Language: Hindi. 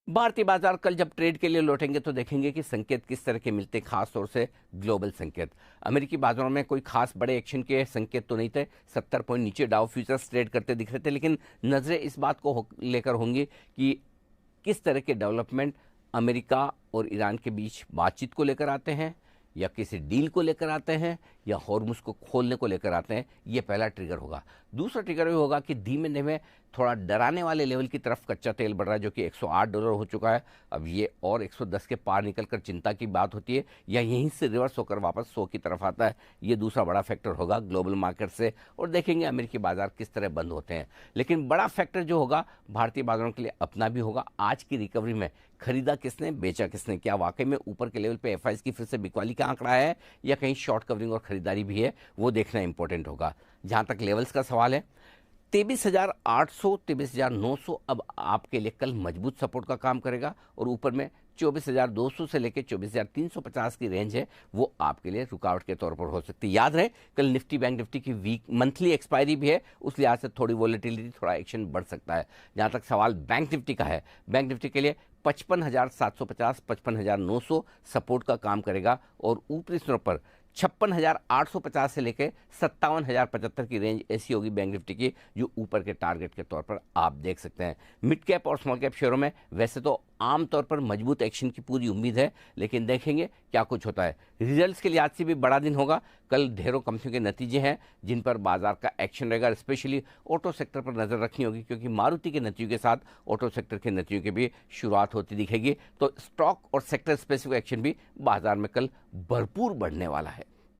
भारतीय बाजार कल जब ट्रेड के लिए लौटेंगे तो देखेंगे कि संकेत किस तरह के मिलते हैं, खास तौर से ग्लोबल संकेत। अमेरिकी बाजारों में कोई खास बड़े एक्शन के संकेत तो नहीं थे। 70 पॉइंट नीचे डाउ फ्यूचर्स ट्रेड करते दिख रहे थे, लेकिन नजरें इस बात को लेकर होंगी कि किस तरह के डेवलपमेंट अमेरिका और ईरान के बीच बातचीत को लेकर आते हैं, या किसी डील को लेकर आते हैं, या हॉर्मुज को खोलने को लेकर आते हैं। ये पहला ट्रिगर होगा। दूसरा ट्रिगर ये होगा कि धीमे धीमे थोड़ा डराने वाले लेवल की तरफ कच्चा तेल बढ़ रहा है, जो कि $108 हो चुका है। अब ये और 110 के पार निकलकर चिंता की बात होती है, या यहीं से रिवर्स होकर वापस 100 की तरफ आता है। ये दूसरा बड़ा फैक्टर होगा ग्लोबल मार्केट से, और देखेंगे अमेरिकी बाजार किस तरह बंद होते हैं। लेकिन बड़ा फैक्टर जो होगा भारतीय बाजारों के लिए अपना भी होगा। आज की रिकवरी में खरीदा किसने, बेचा किसने, क्या वाकई में ऊपर के लेवल पे एफआईज की फिर से बिकवाली का आंकड़ा है, या कहीं शॉर्ट कवरिंग और खरीदारी भी है, वो देखना इंपॉर्टेंट होगा। जहां तक लेवल्स का सवाल है, 23,800 23,900 अब आपके लिए कल मजबूत सपोर्ट का काम करेगा, और ऊपर में 24,200 से लेकर 24,350 की रेंज है, वो आपके लिए रुकावट के तौर पर हो सकती है। याद रहे कल निफ्टी बैंक निफ्टी की वीक मंथली एक्सपायरी भी है, उस लिहाज से थोड़ी वॉलेटिलिटी, थोड़ा एक्शन बढ़ सकता है। जहां तक सवाल बैंक निफ्टी का है, बैंक निफ्टी के लिए 55,750 55,900 सपोर्ट का काम करेगा, और ऊपरी स्तरों पर 56,850 से लेकर 57,075 की रेंज ऐसी होगी बैंक निफ्टी की, जो ऊपर के टारगेट के तौर पर आप देख सकते हैं। मिड कैप और स्मॉल कैप शेयरों में वैसे तो आमतौर पर मजबूत एक्शन की पूरी उम्मीद है, लेकिन देखेंगे क्या कुछ होता है। रिजल्ट्स के लिहाज से भी बड़ा दिन होगा। कल ढेरों कंपनियों के नतीजे हैं जिन पर बाजार का एक्शन रहेगा। स्पेशली ऑटो सेक्टर पर नजर रखनी होगी, क्योंकि मारुति के नतीजों के साथ ऑटो सेक्टर के नतीजों की भी शुरुआत होती दिखेगी। तो स्टॉक और सेक्टर स्पेसिफिक एक्शन भी बाजार में कल भरपूर बढ़ने वाला है।